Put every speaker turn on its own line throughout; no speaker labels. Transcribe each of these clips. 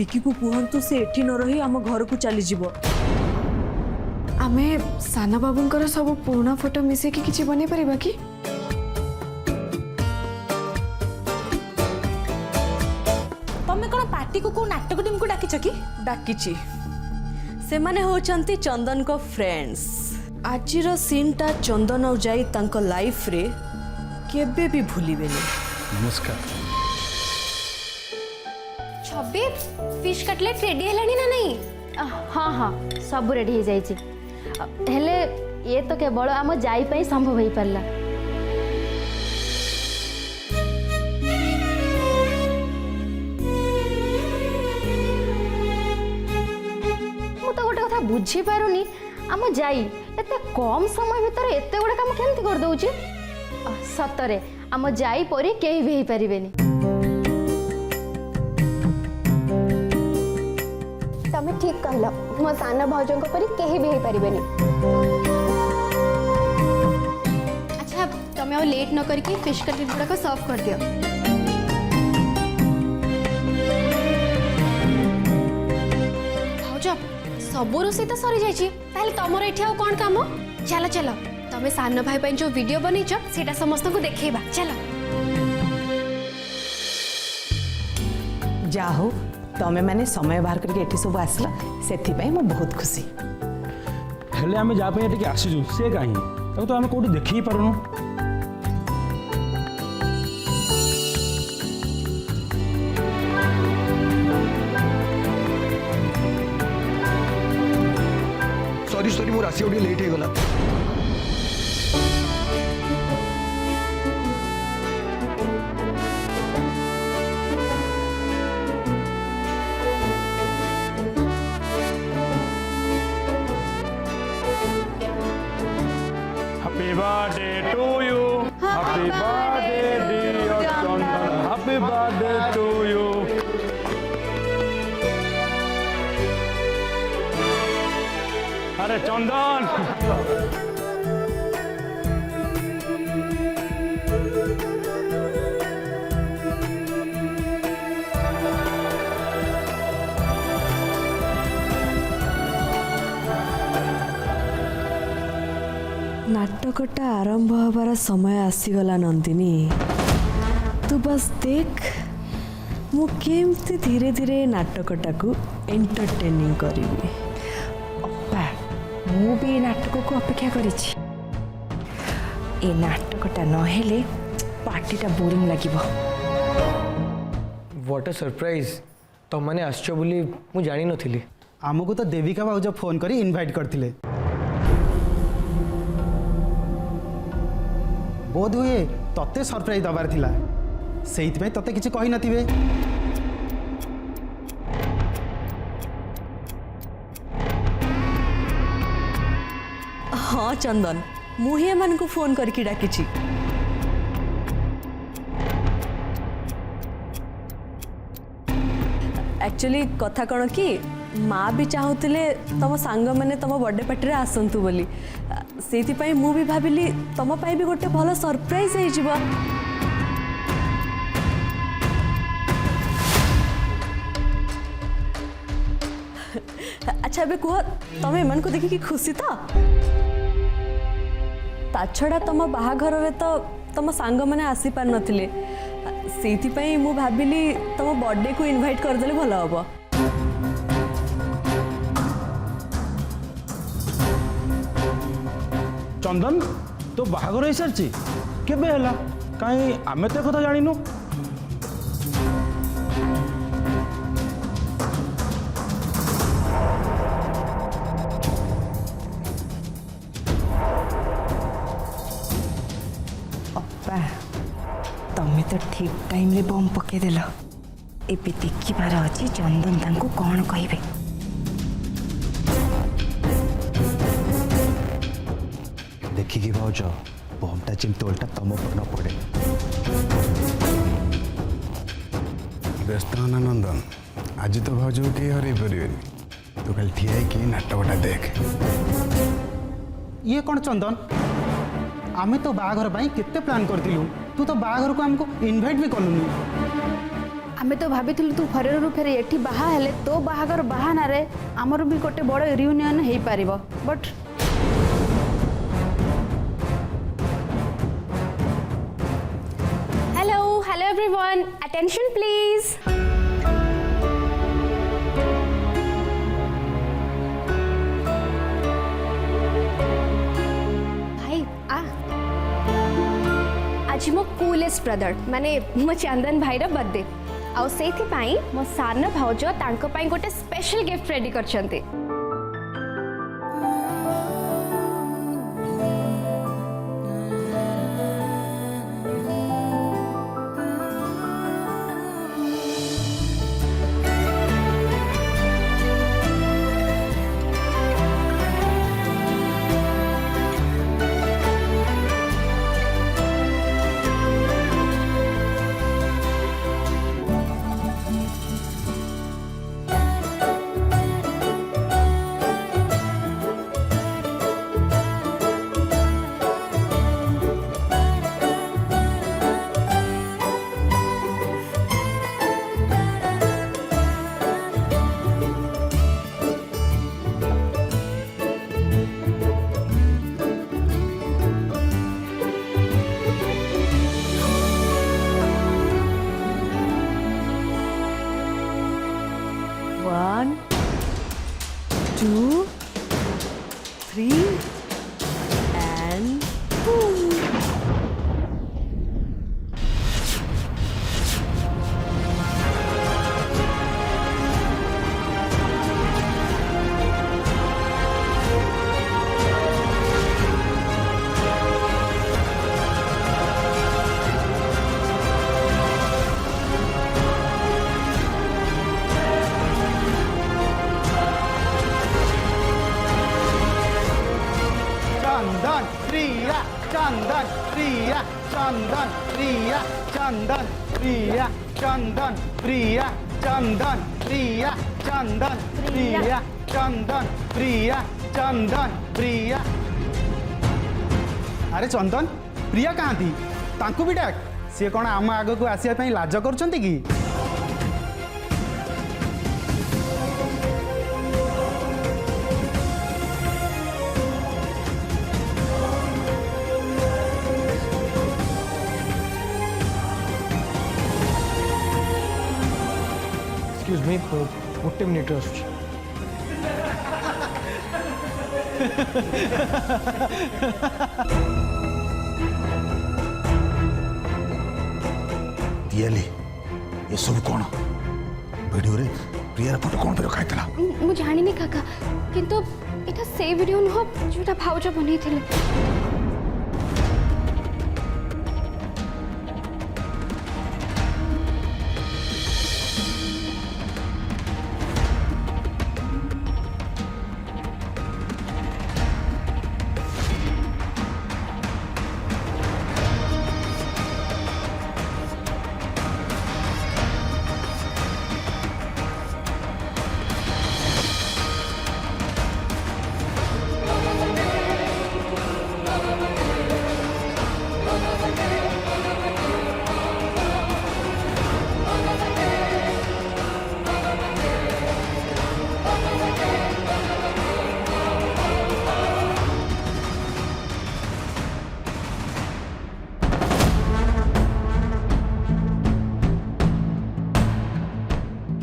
विकी को कहतु से एठी न रही आम घर को चली जीव।
आमे साना बाबूंकर सब पुराना फोटो मिसे कि किछि बने परिबा कि?
तमे कोन पार्टी को नाटक टीम को डाकिछ कि? डाकिछि। से माने होचंती चंदन को फ्रेंड्स। आजिर सीन टा चंदन आउ जाई तांको लाइफ रे केबे भी भूलिबेनी।
नमस्कार।
छबे फिश कटलेट रेडी हेलानी ना नहीं?
हाँ हाँ सब रेडी हो जाइए। हेले ये तो केवल आम जाई पाई संभव हो पारला। मु तो गोटे कथा बुझी पारुनी आम जाई एते कम समय भीतर एते गुडा काम केमती कर दउची? सतरे आम जाई परी केही भी परिबेनी।
तमे ठीक कहला मो साना भाउजों को परी केही भी परिबेनी। अच्छा तमे और लेट न करके फिश कटलेट गुडा को सर्व कर दियो। भाउजो सब रोषे तो सरी जाइछि ताले तमरो एठी आ कोन काम? चलो चलो तमे सानो भाई पई जो वीडियो बनैछ सेटा समस्त को देखेबा। चलो
जा हो तमें मैंने समय बाहर करके एठी सब आसला से मु बहुत खुशी।
हेले आमे जा पे एठी आसीजु से काहे ताको तो आमे कोठी देखि ही पारुनु।
सॉरी सॉरी मोर आसी ओडी लेट हे गला।
Happy birthday to you. Happy birthday dear Chandan. Happy birthday to you. अरे चंदन
नाटकटा आरंभ हबार समय आसीगला नंदिनी। तू बस देख मु केमती धीरे धीरे नाटकटा को एंटरटेनिंग करी।
अप्पा मु भी नाटक को अपेक्षा करिछि। ए नाटकटा नहेले पार्टीटा बोरिंग लागिबो।
व्हाट अ सरप्राइज तो मैंने आश्चर्य बोली मु जानी नथिली।
आमको तो देविका भाउज फोन करी इनवाइट करथिले। बोध हुए तते सरप्राइज दबार थिला सेइथ में तते किछि कहि नथिबे।
हाँ चंदन मुहे मन को फोन करके डाकिछि। एक्चुअली कथा कौन कि माँ भी चाहूले तुम सांग मैंने तुम बर्थडे पार्टी रे आसंतु बोली से मु भी भाविली तुम पाई भी गोटे भल सरप्राइज हो जिवो। अच्छा बे कह तुम मन को देखिए खुशी तो ता छड़ा तुम बाहाघर रे तो तुम सांग मैंने आसी पार नथिले से मु भाविली तुम बर्थडे को इनवाइट करदेले भल हम।
चंदन तो बाहागर हो सारी केबे हला कहीं आमे तो कथा जानिनु।
अप्पा तमें तो ठीक टाइम रे बम पकेदेल। एबे देखिबार अछि चंदन तांको कौन कहबे।
देखिकी भाउज बमटा चिमतोलटा तम पर न पड़े।
व्यस्त होना नंदन आज तो भाउज के हरई पारे तू खाली ठिया कि नाटकटा देख।
ये कौन चंदन आमे तो बाहाघर केते प्लान करथिलु तू तो बाहाघर को हमको इनवाइट भी कलुनी।
आमे तो भाभी तू फरेरू फेर एठी बाहा हेले तो बाहागर बाहाना रे आमर भी गोटे बड़ रियूनियन हेई पारिबो but
hello everyone, attention please. भाई आ आज मो कूलेस्ट ब्रदर माने मो चंदन भाईर बर्थडे आउ सेथि पाई मो सान भाउज तांको पाई गोटे स्पेशल गिफ्ट रेडी करछंती।
One, two, three, and boom.
Chandan Priya Chandan Priya Chandan Priya Chandan Priya Chandan Priya Chandan Priya Chandan Priya Chandan Priya Chandan Priya. अरे चंदन प्रिया कहाँ थी तांकु भी डाक सी कौन आम आग को आसिया लाज कर कि
एक्सक्यूज मी गोटे मिनिट आसुची।
दियाली ये सब कौन वीडियो रे प्रिया फोटो कौन पे रखा था
मु जानिनी काका किंतु एटा से वीडियो न हो जोटा भाउज बनै थिले।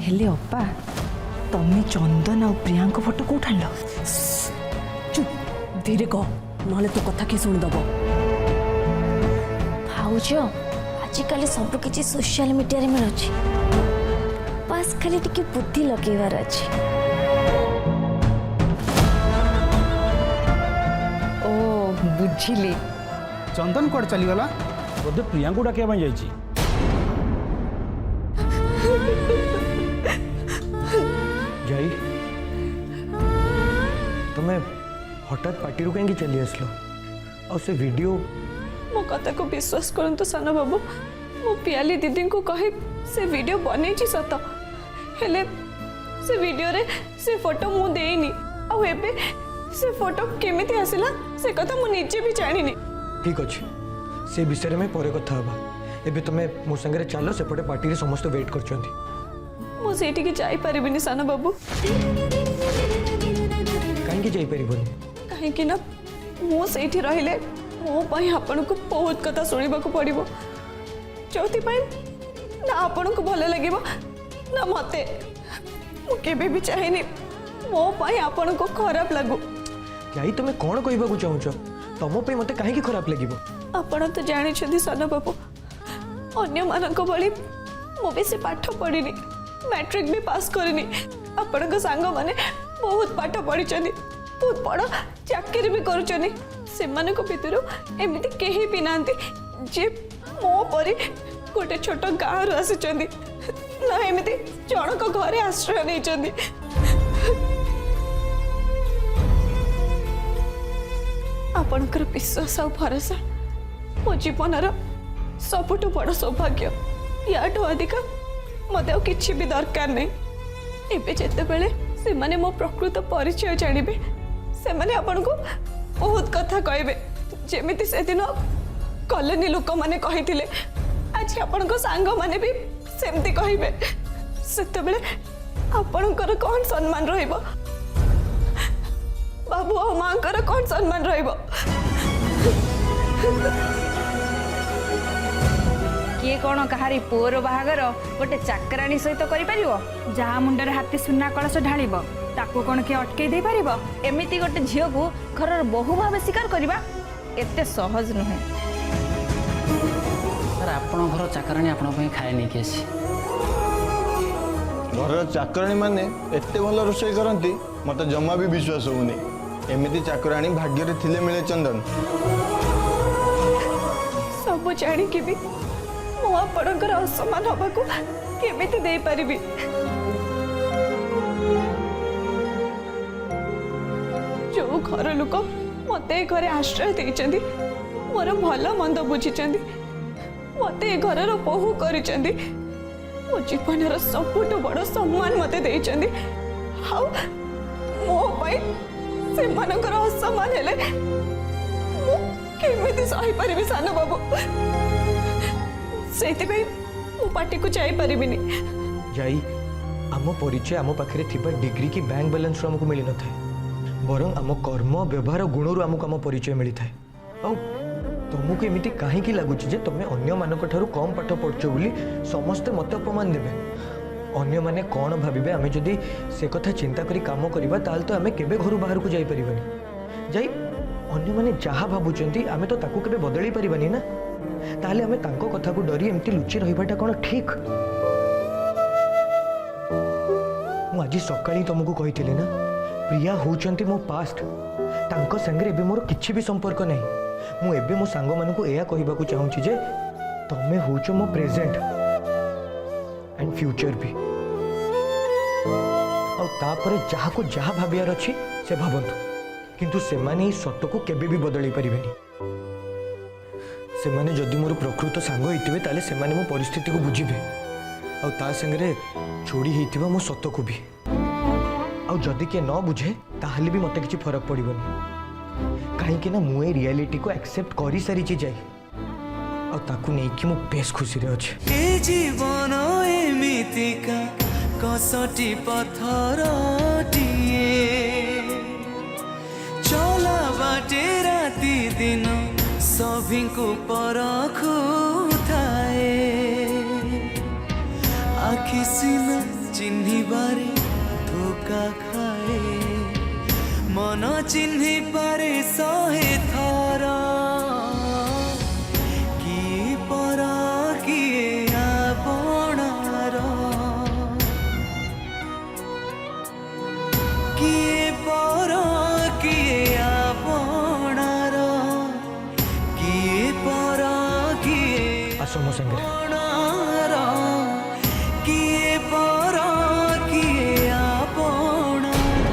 हेले अप्पा तमे चंदन आ प्रियांका फोटो को आनल
चुप धीरे कह नहले तो कथा किए शुणिदब।
भाउज आजिकल सब किछि सोशल मीडिया रे मिलुछि बस खाली टिके बुद्धि लगेबार अछि।
ओ बुझिली
चंदन कौन चलीगला
बोधे प्रियांका डाकिया जाइए।
जाई तुम हठात पार्टी रू कहीं चली आसलो और से वीडियो
मो कथा को विश्वास करंतु साना बाबू मो पियाली दीदी को कहे से वीडियो बने सत हेले से वीडियो रे से फोटो मु देनी आ एबे से फोटो केमिति आसिला से कथा मु निजे भी जानिनी।
ठीक अच्छे से विषय में पर कथा हवा एबे तुम्हें मो संगे चलो सेपटे पार्टी रे समस्त वेट करछंती
ମୁଁ ସେଇଠିକି ଯାଇପାରିବିନି ସାନ ବାବୁ
काहेकि जाई परिबनी
କାହିଁକି ନା ମୁଁ ସେଇଠି ରହିଲେ ମୋ ପାଇଁ ଆପଣଙ୍କୁ ବହୁତ କଥା ଶୁଣିବାକୁ ପଡ଼ିବ ଯୋଉଥିପାଇଁ ନା ଆପଣଙ୍କୁ ଭଲ ଲାଗିବ ନା ମୋତେ ମୁଁ କେବେ ବି ଚାହେଁନି ମୋ ପାଇଁ ଆପଣଙ୍କୁ ଖରାପ ଲାଗୁ
जाई तुम्हें कौन कहबा को चाहूछ तुम पे मते काहेकि खराब लागिबो
ଆପଣ ତ ଜାଣିଛନ୍ତି ସାନ ବାବୁ ଅନ୍ୟମାନଙ୍କ ଭଳି ମୁଁ ବେଶୀ ପାଠ ପଢ଼ିନି मैट्रिक भी पास करनी ଆପଣଙ୍କ ସାଙ୍ଗମାନେ ବହୁତ ପାଠ ପଢ଼ିଛନ୍ତି ବହୁତ ବଡ଼ ଚାକିରି ବି କରୁଛନ୍ତି ସେମାନଙ୍କ ଭିତରୁ ଏମିତି କେହି ବି ନାହାନ୍ତି ଯେ ମୋ ପରି ଗୋଟେ ଛୋଟ ଗାଁରୁ ଆସିଛନ୍ତି ନା ଏମିତି ଜଣଙ୍କ ଘରେ ଆଶ୍ରୟ ନେଇଛନ୍ତି ଆପଣଙ୍କର ବିଶ୍ୱାସ ଆଉ ଭରସା ମୋ ଜୀବନର ସବୁଠୁ ବଡ଼ ସୌଭାଗ୍ୟ ୟାଠୁ ଅଧିକା मत किसी भी दरकार नहीं एबे जेतेबेले से माने मो प्रकृत परिचय जानिबे से माने आपन को बहुत कथा कहबे जेमिति से दिन कॉलोनी लोक माने कहिथिले आज आपन को सांग माने भी सेमति कहबे सेतेबेले आपनकर कोन सम्मान रहइबो बाबू और मां कर कोन सम्मान रहइबो
किए कौन कहारी पुअर बाहागर गोटे चाकराणी सहित जहाँ मुंडर हाथी सुना कलश ढाल ताकू कौन किए अटकई दे पार एमती गोटे झील को घर बहु भाव स्वीकार करवा एते सहज नुहे
सर आपण घर चाकराणी आपण खाए नहीं कि
घर चाकराणी माने एते भल रोषे करती मत जमा भी विश्वास होनी एमती चाकराणी भाग्य थिले मिले चंदन
सब जानिकी भी मु आपणकर असमान हवा को केमिति दे परिबी जो घर लोक मते घरे आश्रय देइचंदी मोर भल मंद बुझिचंदी मते घर बहु करिचंदी मो जीवन सबुठ बड़ सम्मान मते देइचंदी हाउ मो पई से मानकर असमान हेले मु केमिति सही परिबी सानो बाबू से पार्टी को जाई परिबिनी
जाई आम परिचय आम पाखे थिबा डिग्री की बैंक बैलेंस आमको मिल न था बरं आम कर्म व्यवहार गुणरू आमको आम परिचय मिली था तुमको एमती कहीं लगुच तुम अन्य मानक ठारू कम पाठ पढ़छ बोली समस्ते मत अपमान देवे अन्य माने कौन भाविबे आमे जदि से कथा चिंता करी काम करबा ताल तो आमे केबे घर बाहर को जाई परिबानी जाई अन्य माने जहा भाबुचंती आमे तो ताकू केबे बदली परिबानी ना ताले हमें तांको कथा को डरी एमती लुचि रहिबाटा कोन ठीक मु आज सकाळी तुमको कहिथिले ना प्रिया होचंती मो पास्ट तांको संगे एबे मोर किछि भी संपर्क नहीं मु एबे मो सांग मानकु एया कहिबा को चाहूची जे तमे होचो मो प्रेजेंट एंड फ्यूचर भी और तापरे जहा को जहा भाबियार अछि से भाबंतु किंतु से माने सत्य को केबे भी बदली परिबेनी से माने जदि मोर प्रकृत सांग होइतिबे ताले से माने मो परिस्थिति को बुझिबे और ता संगे छोड़ी होइतिबा मो सत्य को भी और जदि के न बुझे ताहले भी मते किछि फरक पड़िबनी काहे कि ना मु ए रियलिटी को एक्सेप्ट करि सारी छि जाई और ताकू नै कि मो बेस खुशी रे अछि
ए जीवन एमितिका कसटी पत्थर टिए चला बाटे राति दिन सभी को परखु थाए आखि सीना चिन्ही बारे धोखा खाए मन चिन्ही पारे सहे थरा किए पर किए आपणार किए पर किए आपणार किए पर किए
आसो मो संगे
आपणार किए पर किए आपणार।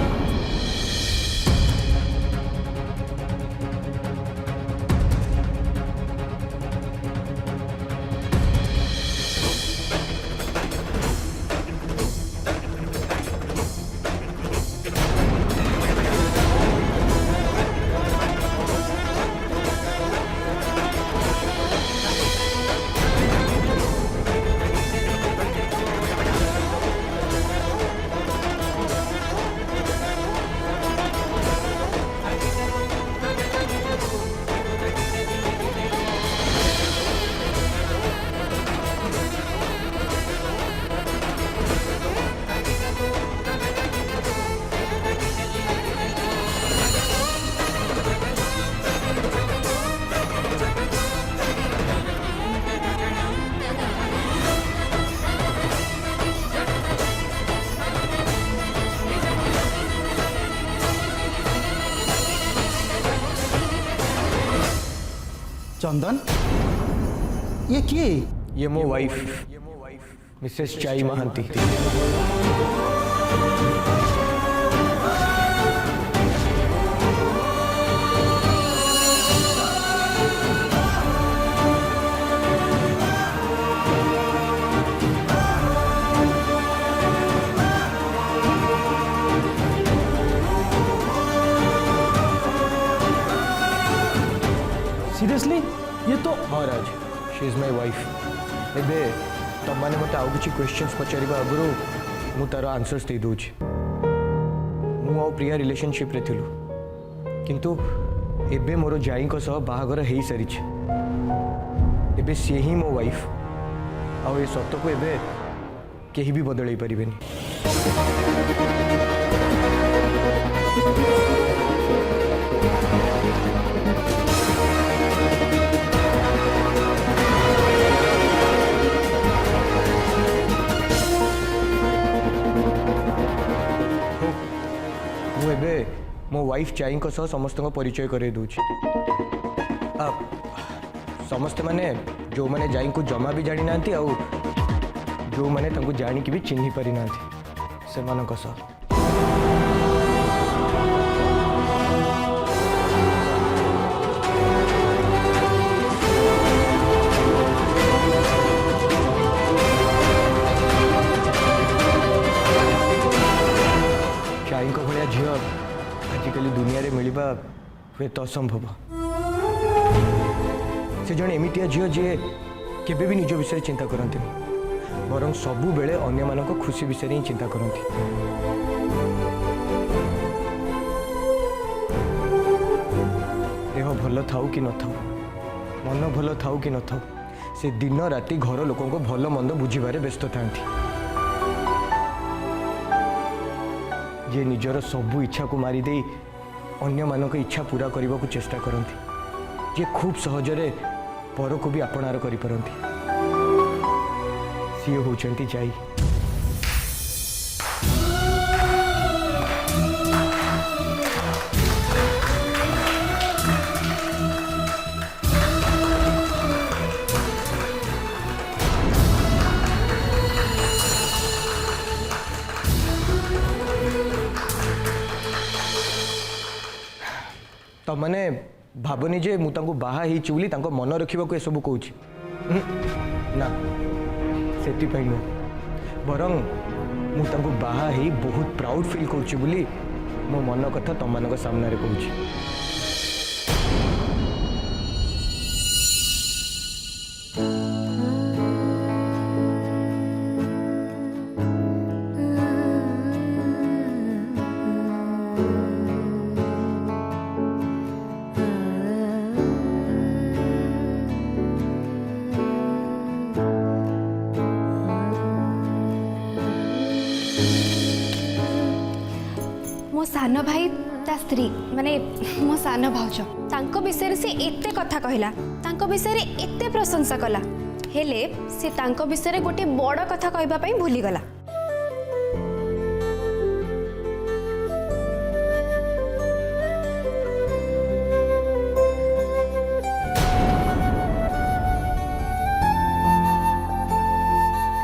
चंदन ये किए?
ये मो वाइफ मिसेस चाई महांती।
सीरियसली ये तो
हाँ राज, शी इज माय वाइफ। एबे तब मैंने मत आउ किछि क्वेश्चंस पचारिबा आगरो मु तार आंसर्स दे दोछि। मु आ प्रिया रिलेशनशिप रे थिलु, किंतु एबे मोर जाई को सह बाहागर हेई सारी छै। एबे से ही मो वाइफ, आ ए सत्य को एबे केही भी बदलै परिबेनी। मुझे मो वाइफ चाई को सह समस्त परिचय करे दूची। समस्त माने जो माने जाई को जमा भी जानी नांती आउ जो माने तंको जानी की भी चिन्ही पारि नांती से मानक सह। चाई को भलिया झील आजिकल दुनिया रे मिलवा हुए तो असंभव। से जन एमितिया झील जे केबे भी निज विषय चिंता करते बरं सबु बेले अन्य मानक खुशी विषय ही चिंता करती। देह भल थाऊ कि न थाऊ, मन भल थाऊ कि न थाऊ, से दिन राति घर लोकों को भल मंद बुझीबारे व्यस्त थांती। जे निजर सबु इच्छा को मारिदे अन्य मानक इच्छा पूरा करने को चेष्टा करती, जे खूब सहजरे पर को भी आपणार करि परंती, सी होचंती चाई। तो मैंने भावनी जे मु तांको बाहा ही चुली तांको मन रखिबा को ए सब कहूची ना सेति पई न बरं मु तांको बाहा ही बहुत प्राउड फील करची बोली मो मन कथा तम मानक सामने रे कहूची।
मो सान भाई ता स्त्री माने मो सान भाउज तांको विषय से एते कथा कहला, तांको विषय एते प्रशंसा कला, हेले से तांको विषय गोटे बड़ कथा कहबा पई भूली गला।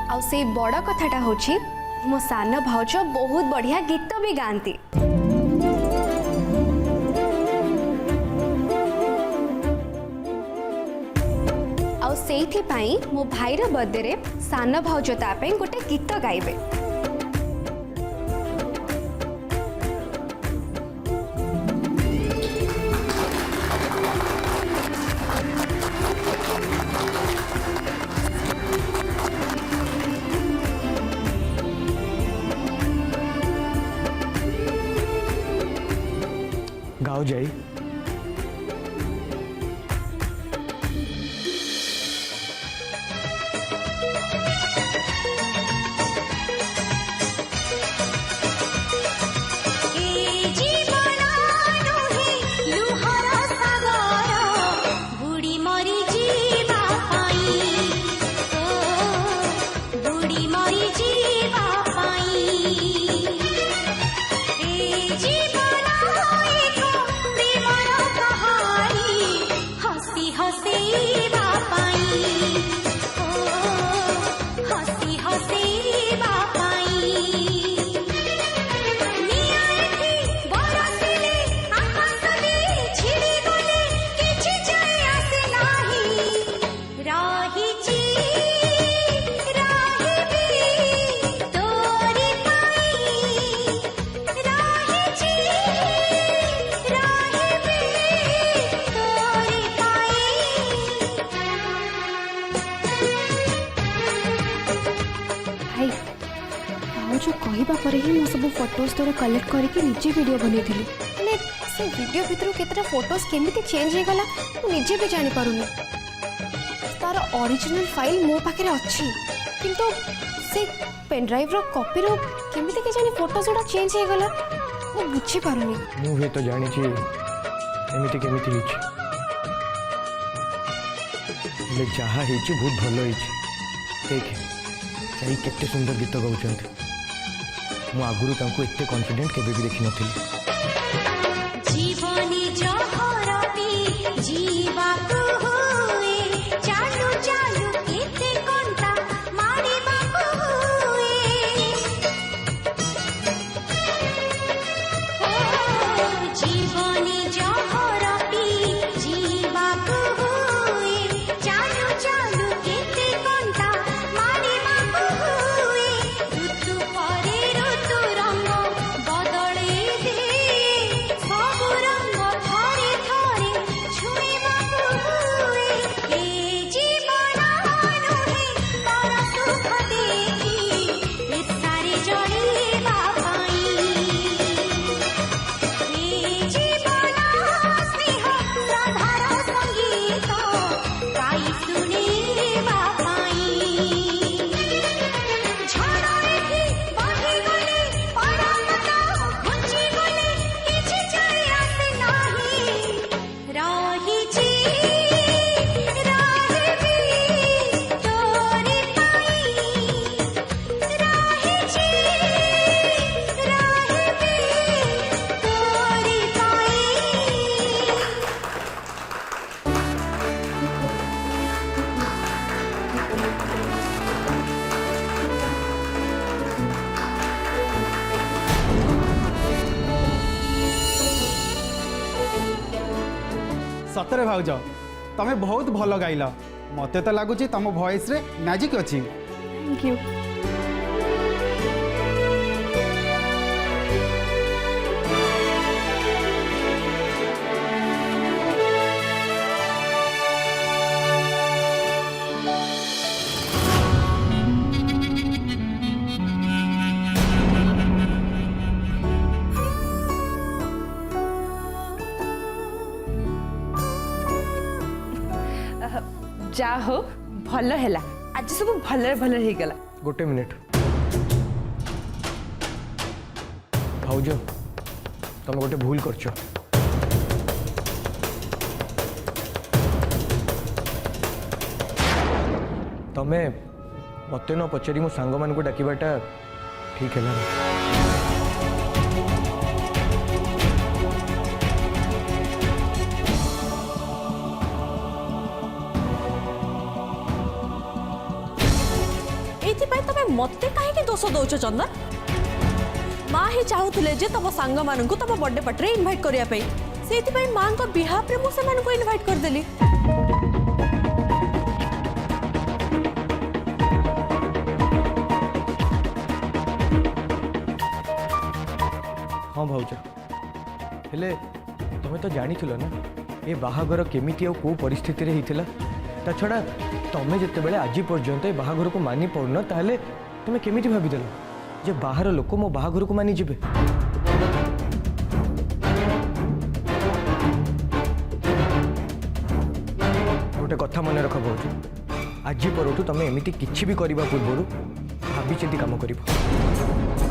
आउ से बड़ कथाटा होची मो सान भाउज बहुत बढ़िया गीत भी गाती। आउ सेइथि पाई मो भाईर बर्थडे रे सान भाउज ता पे गोटे गीत गाइबे।
गाओ जाई।
प्रेम
सारा पर ही मो सब फोटोज तोर कलेक्ट करके निजे वीडियो बनै थिली हेले से वीडियो भितर केतरा फोटोज केमिति चेंज हे गला मु निजे भी जानि पारुनी तार ओरिजिनल फाइल मो पाखे अच्छी किंतु से पेन ड्राइव रो कॉपी रो केमिति के जानि फोटोज उडा चेंज हे गला मु बुझी पारुनी
मु हे तो जानि छी एमिति केमिति हिची ले जहा हिची बहुत भलो हिची देख चाहे केते सुंदर गीत गाउछंत मु आगुरु तांको एते कॉन्फिडेंट केबे भी देखि नथिली
जीवनी जहरती जीवा को हुए चालू चालू केते कंटा मारी बाबू हुए जीवनी जहरती जीवा को हुए चालू चालू केते कंटा मारी बाबू हुए ऋतु परे ऋतु रंग बदले दे सब रंग थरे थरे छुई बाबू हुए ए जीवन नुहे तर सुख देखी ए सारे जड़ीबा पाई ए जीवन स्नेह श्रद्धार संगीत गाई शुणेबा पाई झड़ एठी बही गले परमत घुंची गले किछि चली आसे नाही रहिछि रहबी तोरे पाई रहिछि रहबी तोरे पाई
सतरे भाउज तमे बहुत भल गाइल मते तो लगुच तुम वॉइस रे मैजिक अच्छी
थैंक यू
जा हो भल है आज सब भल भल हो गला
गोटे मिनिट भाउज तुम गोटे भूल करछ तमे मत न पचारि मो सांग मान को डाकिबाटा ठीक है ना
मते कहीं दोष दौच चंदन माँ ही चाहूले जे तुम सांग मान तुम बर्थडे पार्टी रे इनवाइट करने से माँ को बिहाफ रे मुझे इनवाइट करदेली
हाँ भाउज हेले तुम तो जानी ना ये बाहागर केमिति और को परिस्थिति रे हिथिला ता छड़ा तमें जिते बड़े आज पर्यंत ए बाहागर को मानि पड़न ताहले तुम्हें केमिति भाविदेल जे बाहर लोक मो बाहागर को मानि जिबे गोटे कथा मन रख भाउज आज परठू तुम एमिति किछि भी करबा पूर्व भाभी चिंती काम करिबो